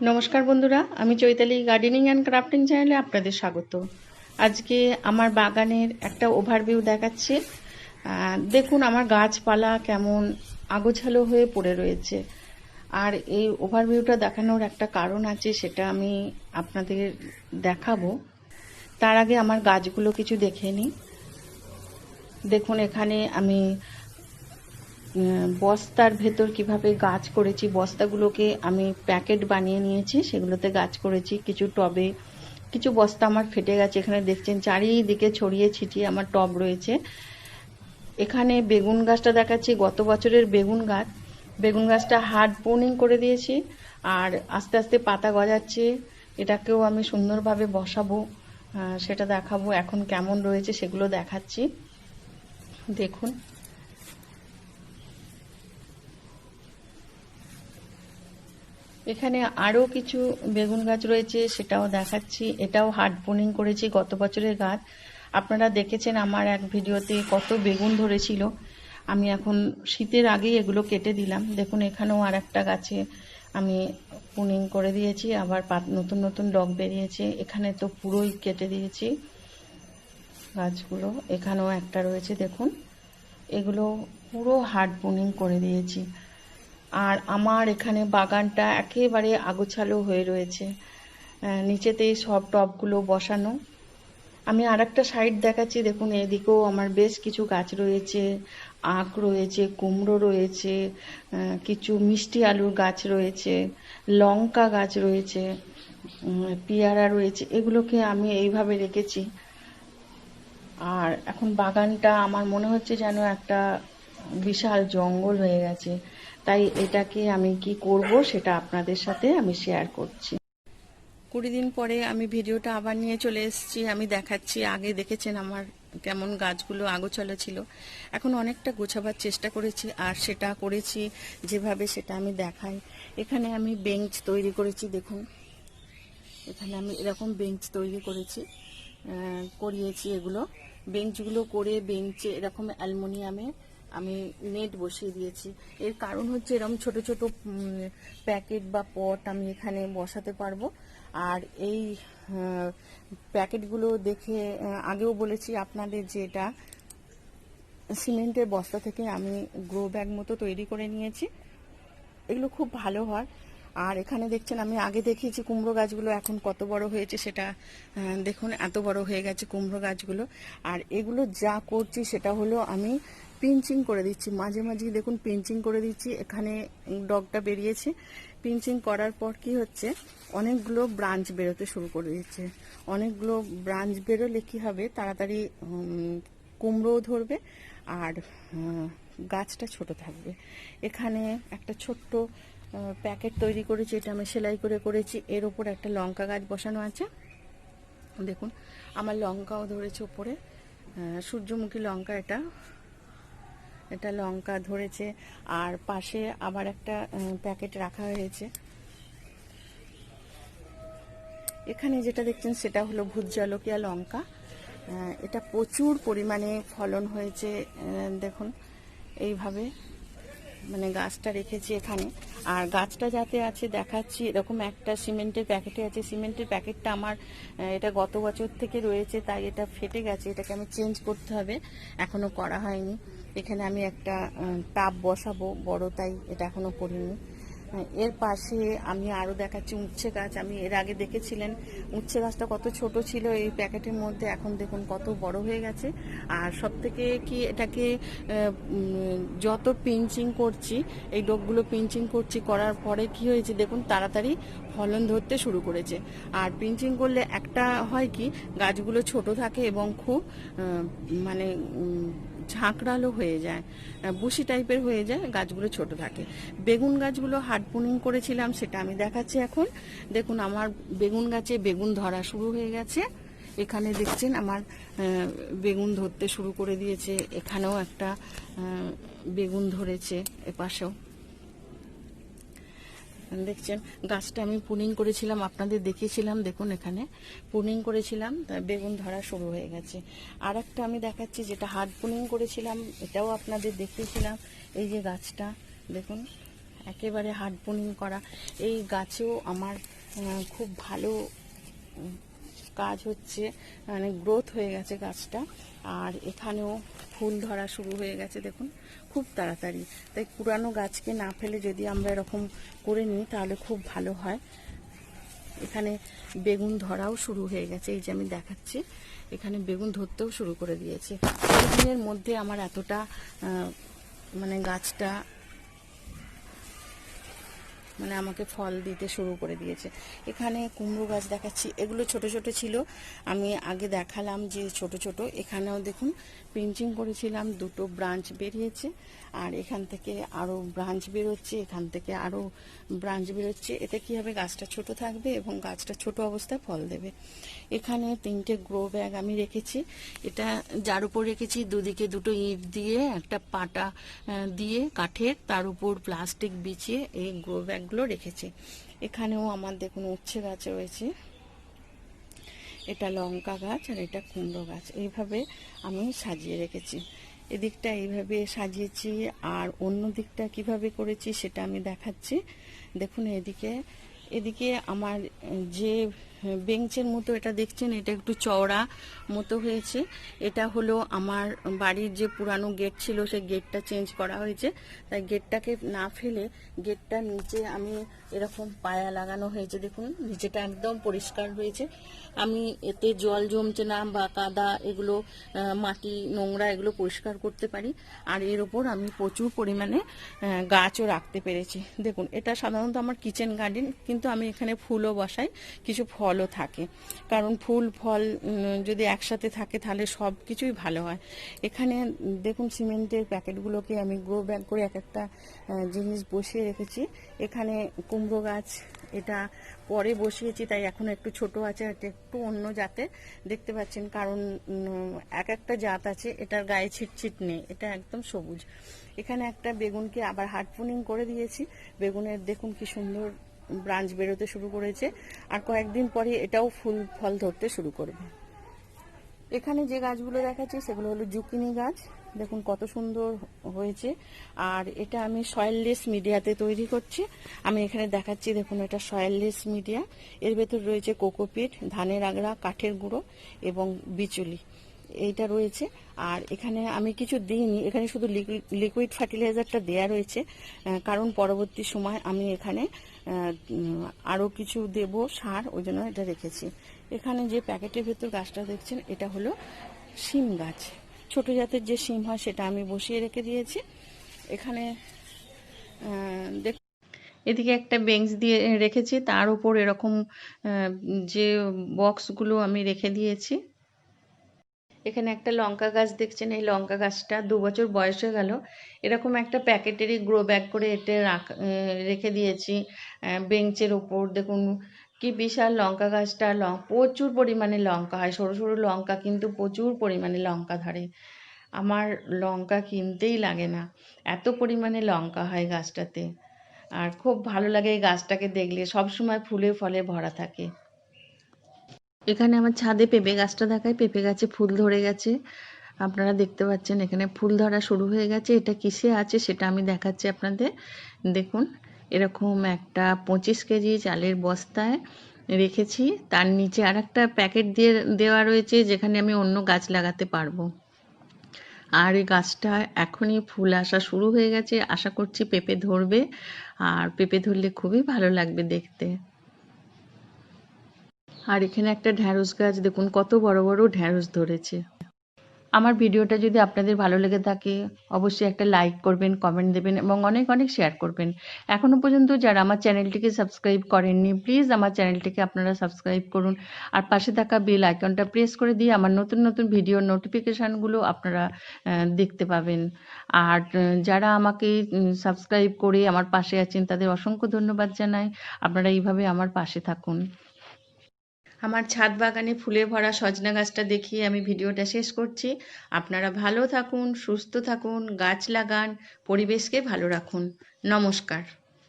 নমস্কার বন্ধুরা, আমি চৈতালি গার্ডেনিং অ্যান্ড ক্রাফটিং চ্যানেলে আপনাদের স্বাগত। আজকে আমার বাগানের একটা ওভারভিউ দেখাচ্ছি। দেখুন আমার গাছপালা কেমন আগোছালো হয়ে পড়ে রয়েছে। আর এই ওভারভিউটা দেখানোর একটা কারণ আছে, সেটা আমি আপনাদের দেখাবো। তার আগে আমার গাছগুলো কিছু দেখে নিই। দেখুন এখানে আমি বস্তার ভেতর কিভাবে গাছ করেছি, বস্তাগুলোকে আমি প্যাকেট বানিয়ে নিয়েছি, সেগুলোতে গাছ করেছি। কিছু টবে, কিছু বস্তা আমার ফেটে গেছে। এখানে দেখছেন চারিদিকে ছড়িয়ে ছিটিয়ে আমার টব রয়েছে। এখানে বেগুন গাছটা দেখাচ্ছি, গত বছরের বেগুন গাছ। বেগুন গাছটা হার্ড প্রুনিং করে দিয়েছি, আর আস্তে আস্তে পাতা গজাচ্ছে। এটাকেও আমি সুন্দরভাবে বসাবো, সেটা দেখাবো। এখন কেমন রয়েছে সেগুলো দেখাচ্ছি, দেখুন। এখানে আরও কিছু বেগুন গাছ রয়েছে, সেটাও দেখাচ্ছি। এটাও হার্ড প্রুনিং করেছি, গত বছরের গাছ। আপনারা দেখেছেন আমার এক ভিডিওতে কত বেগুন ধরেছিল। আমি এখন শীতের আগেই এগুলো কেটে দিলাম। দেখুন এখানেও আর একটা গাছে আমি প্রুনিং করে দিয়েছি, আবার নতুন নতুন ডগ বেরিয়েছে। এখানে তো পুরোই কেটে দিয়েছি গাছগুলো। এখানেও একটা রয়েছে, দেখুন। এগুলো পুরো হার্ড প্রুনিং করে দিয়েছি। আর আমার এখানে বাগানটা একেবারে আগোছালো হয়ে রয়েছে, নিচেতেই সব টবগুলো বসানো। আমি আর একটা সাইড দেখাচ্ছি, দেখুন এদিকেও আমার বেশ কিছু গাছ রয়েছে। আখ রয়েছে, কুমড়ো রয়েছে, কিছু মিষ্টি আলুর গাছ রয়েছে, লঙ্কা গাছ রয়েছে, পেয়ারা রয়েছে। এগুলোকে আমি এইভাবে রেখেছি। আর এখন বাগানটা আমার মনে হচ্ছে যেন একটা বিশাল জঙ্গল হয়ে গেছে। তাই এটাকে আমি কি করব সেটা আপনাদের সাথে আমি শেয়ার করছি। 20 দিন পরে আমি ভিডিওটা আবার নিয়ে চলে এসেছি। আমি দেখাচ্ছি, আগে দেখেছেন আমার কেমন গাছগুলো আগোছালো ছিল। এখন অনেকটা গোছাবার চেষ্টা করেছি, আর সেটা করেছি যেভাবে সেটা আমি দেখাই। এখানে আমি বেঞ্চ তৈরি করেছি, দেখুন। এখানে আমি এরকম বেঞ্চ তৈরি করিয়েছি। এগুলো বেঞ্চগুলো করে বেঞ্চে এরকম অ্যালুমিনিয়ামে আমি নেট বসিয়ে দিয়েছি। এর কারণ হচ্ছে এরকম ছোট ছোট প্যাকেট বা পট আমি এখানে বসাতে পারবো। আর এই প্যাকেটগুলো দেখে আগেও বলেছি আপনাদের যে এটা সিমেন্টের বস্তা থেকে আমি গ্রো ব্যাগ মতো তৈরি করে নিয়েছি। এগুলো খুব ভালো হয়। আর এখানে দেখছেন আমি আগে দেখিয়েছি কুমড়ো গাছগুলো এখন কত বড় হয়েছে, সেটা দেখুন। এত বড় হয়ে গেছে কুমড়ো গাছগুলো। আর এগুলো যা করছি সেটা হলো আমি পিঞ্চিং করে দিচ্ছি, মাঝে মাঝে দেখুন পিঞ্চিং করে দিচ্ছি। এখানে ডগটা বেরিয়েছে। পিঞ্চিং করার পর কি হচ্ছে, অনেকগুলো ব্রাঞ্চ বেরোতে শুরু করে দিচ্ছে। অনেকগুলো ব্রাঞ্চ বেরোলে কি হবে, তাড়াতাড়ি কুমড়োও ধরবে আর গাছটা ছোট থাকবে। এখানে একটা ছোট্ট প্যাকেট তৈরি করেছি, এটা আমি সেলাই করে করেছি। এর ওপর একটা লঙ্কা গাছ বসানো আছে, দেখুন। আমার লঙ্কাও ধরেছে ওপরে, সূর্যমুখী লঙ্কা। এটা লঙ্কা ধরেছে। আর পাশে আবার একটা প্যাকেট রাখা হয়েছে। এখানে যেটা দেখছেন সেটা হলো ভূত জলকিয়া লঙ্কা। এটা প্রচুর পরিমাণে ফলন হয়েছে, দেখুন। এইভাবে মানে গাছটা রেখেছি এখানে। আর গাছটা যাতে আছে দেখাচ্ছি, এরকম একটা সিমেন্টের প্যাকেটে আছে। সিমেন্টের প্যাকেটটা আমার এটা গত বছর থেকে রয়েছে, তাই এটা ফেটে গেছে। এটাকে আমি চেঞ্জ করতে হবে, এখনো করা হয়নি। এখানে আমি একটা টাব বসাবো বড়, তাই এটা এখনো করিনি। এর পাশে আমি আরো দেখাচ্ছি উচ্ছে গাছ। আমি এর আগে দেখেছিলেন উচ্ছে গাছটা কত ছোট ছিল এই প্যাকেটের মধ্যে, এখন দেখুন কত বড় হয়ে গেছে। আর সব থেকে কি, এটাকে যত পিঞ্চিং করছি, এই ডগগুলো পিঞ্চিং করছি, করার পরে কি হয়েছে দেখুন, তাড়াতাড়ি ফলন ধরতে শুরু করেছে। আর পিঞ্চিং করলে একটা হয় কি, গাছগুলো ছোট থাকে এবং খুব মানে ঝাঁকড়ালো হয়ে যায়, বুশি টাইপের হয়ে যায়, গাছগুলো ছোট থাকে। বেগুন গাছগুলো হার্ড প্রুনিং করেছিলাম, সেটা আমি দেখাচ্ছি এখন। দেখুন আমার বেগুন গাছে বেগুন ধরা শুরু হয়ে গেছে। এখানে দেখছেন আমার বেগুন ধরতে শুরু করে দিয়েছে। এখানেও একটা বেগুন ধরেছে, এপাশেও দেখছেন। গাছটা আমি প্রুনিং করেছিলাম, আপনাদের দেখিয়েছিলাম, দেখুন এখানে প্রুনিং করেছিলাম, বেগুন ধরা শুরু হয়ে গেছে। আর একটা আমি দেখাচ্ছি যেটা হার্ড প্রুনিং করেছিলাম, এটাও আপনাদের দেখিয়েছিলাম। এই যে গাছটা দেখুন, একেবারে হার্ড বোনিং করা। এই গাছেও আমার খুব ভালো কাজ হচ্ছে, মানে গ্রোথ হয়ে গেছে গাছটা। আর এখানেও ফুল ধরা শুরু হয়ে গেছে দেখুন, খুব তাড়াতাড়ি। তাই পুরানো গাছকে না ফেলে যদি আমরা এরকম করে নিই তাহলে খুব ভালো হয়। এখানে বেগুন ধরাও শুরু হয়ে গেছে, এই যে আমি দেখাচ্ছি, এখানে বেগুন ধরতেও শুরু করে দিয়েছে। দিনের মধ্যে আমার এতটা মানে গাছটা মানে আমাকে ফল দিতে শুরু করে দিয়েছে। এখানে কুমড়ো গাছ দেখাচ্ছি, এগুলো ছোট ছোট ছিল, আমি আগে দেখালাম যে ছোট ছোট। এখানেও দেখুন পিঞ্চিং করেছিলাম, দুটো ব্রাঞ্চ বেরিয়েছে, আর এখান থেকে আরও ব্রাঞ্চ বেরোচ্ছে, এখান থেকে আরও ব্রাঞ্চ বেরোচ্ছে। এতে কী হবে, গাছটা ছোট থাকবে এবং গাছটা ছোট অবস্থায় ফল দেবে। এখানে 3টে গ্রো ব্যাগ আমি রেখেছি, এটা যার উপর রেখেছি দুদিকে দুটো ইট দিয়ে একটা পাটা দিয়ে কাঠের, তার উপর প্লাস্টিক বিছিয়ে এই গ্রো ব্যাগগুলো রেখেছি। এখানেও আমার দেখুন উচ্ছে গাছ রয়েছে, এটা লঙ্কা গাছ আর এটা কুমড়ো গাছ, এইভাবে আমি সাজিয়ে রেখেছি। এদিকটা এইভাবে সাজিয়েছি, আর অন্য দিকটা কিভাবে করেছি সেটা আমি দেখাচ্ছি। দেখুন এদিকে আমার যে বেঞ্চের মতো এটা দেখছেন, এটা একটু চওড়া মতো হয়েছে। এটা হলো আমার বাড়ির যে পুরানো গেট ছিল, সেই গেটটা চেঞ্জ করা হয়েছে। তাই গেটটাকে না ফেলে গেটটার নিচে আমি এরকম পায়া লাগানো হয়েছে। দেখুন নিচেটা একদম পরিষ্কার হয়েছে, আমি এতে জল জমছে না বা কাদা এগুলো মাটি নোংরা এগুলো পরিষ্কার করতে পারি। আর এর ওপর আমি প্রচুর পরিমাণে গাছও রাখতে পেরেছি। দেখুন এটা সাধারণত আমার কিচেন গার্ডেন, কিন্তু আমি এখানে ফুলও বসাই, কিছু ফলও থাকে, কারণ ফুল ফল যদি একসাথে থাকে তাহলে সব কিছুই ভালো হয়। এখানে দেখুন সিমেন্টের প্যাকেটগুলোকে আমি গ্রো ব্যাগ করে এক একটা জিনিস বসিয়ে রেখেছি। এখানে কুমড়ো গাছ, এটা পরে বসিয়েছি তাই এখন একটু ছোট আছে, এটা একটু অন্য জাতের দেখতে পাচ্ছেন, কারণ এক একটা জাত আছে, এটার গায়ে ছিটছিট নেই, এটা একদম সবুজ। এখানে একটা বেগুনকে আবার হার্ড প্রুনিং করে দিয়েছি, বেগুনের দেখুন কি সুন্দর ব্রাঞ্চ বেরোতে শুরু করেছে, আর কয়েকদিন পরে এটাও ফুল ফল ধরতে শুরু করবে। এখানে যে গাছগুলো দেখাচ্ছি সেগুলো হলো জুকিনি গাছ, দেখুন কত সুন্দর হয়েছে। আর এটা আমি সয়েললেস মিডিয়াতে তৈরি করছি, আমি এখানে দেখাচ্ছি, দেখুন এটা সয়েললেস মিডিয়া, এর ভেতর রয়েছে কোকোপিট, ধানের আগড়া, কাঠের গুঁড়ো এবং বিচুলি, এইটা রয়েছে। আর এখানে আমি কিছু দিইনি, এখানে শুধু লিকুইড ফার্টিলাইজারটা দেয়া রয়েছে, কারণ পরবর্তী সময় আমি এখানে আরও কিছু দেব সার, ওই জন্য এটা রেখেছি। এখানে যে প্যাকেটের ভেতর গাছটা দেখছেন এটা হলো শিম গাছ, ছোট জাতের যে শিম হয় সেটা আমি বসিয়ে রেখে দিয়েছি। এখানে এদিকে একটা বেঞ্চ দিয়ে রেখেছি, তার উপর এরকম যে বক্সগুলো আমি রেখে দিয়েছি। এখানে একটা লঙ্কা গাছ দেখছেন, এই লঙ্কা গাছটা 2 বছর বয়স হয়ে গেল, এরকম একটা প্যাকেটেরই গ্রো ব্যাগ করে এতে রেখে দিয়েছি বেঞ্চের ওপর। দেখুন কি বিশাল লঙ্কা গাছটা, প্রচুর পরিমাণে লঙ্কা হয়, সরু সরু লঙ্কা, কিন্তু প্রচুর পরিমাণে লঙ্কা ধরে, আমার লঙ্কা কিনতেই লাগে না, এত পরিমাণে লঙ্কা হয় গাছটাতে। আর খুব ভালো লাগে এই গাছটাকে দেখলে, সব সময় ফুলে ফলে ভরা থাকে। এখানে আমার ছাদে পেঁপে গাছটা দেখায়, পেঁপে গাছে ফুল ধরে গেছে, আপনারা দেখতে পাচ্ছেন এখানে ফুল ধরা শুরু হয়ে গেছে। এটা কিসে আছে সেটা আমি দেখাচ্ছি আপনাদের। দেখুন এরকম একটা 25 কেজি চালের বস্তায় রেখেছি, তার নিচে আর একটা প্যাকেট দিয়ে দেওয়া রয়েছে যেখানে আমি অন্য গাছ লাগাতে পারবো। আর এই গাছটা এখনই ফুল আসা শুরু হয়ে গেছে, আশা করছি পেঁপে ধরবে, আর পেঁপে ধরলে খুবই ভালো লাগবে দেখতে। আর এখানে একটা ঢ্যাঁড়স গাছ, দেখুন কত বড় বড় ঢ্যাঁড়স ধরেছে। আমার ভিডিওটা যদি আপনাদের ভালো লেগে থাকে অবশ্যই একটা লাইক করবেন, কমেন্ট দেবেন এবং অনেক অনেক শেয়ার করবেন। এখনও পর্যন্ত যারা আমার চ্যানেলটিকে সাবস্ক্রাইব করেননি প্লিজ আমার চ্যানেলটিকে আপনারা সাবস্ক্রাইব করুন, আর পাশে থাকা বেল আইকনটা প্রেস করে দিয়ে আমার নতুন নতুন ভিডিওর নোটিফিকেশানগুলো আপনারা দেখতে পাবেন। আর যারা আমাকে সাবস্ক্রাইব করে আমার পাশে আছেন তাদের অসংখ্য ধন্যবাদ জানাই, আপনারা এইভাবে আমার পাশে থাকুন। আমার ছাদ বাগানে ফুলে ভরা সজনা গাছটা দেখিয়ে আমি ভিডিওটা শেষ করছি। আপনারা ভালো থাকুন, সুস্থ থাকুন, গাছ লাগান, পরিবেশকে ভালো রাখুন। নমস্কার।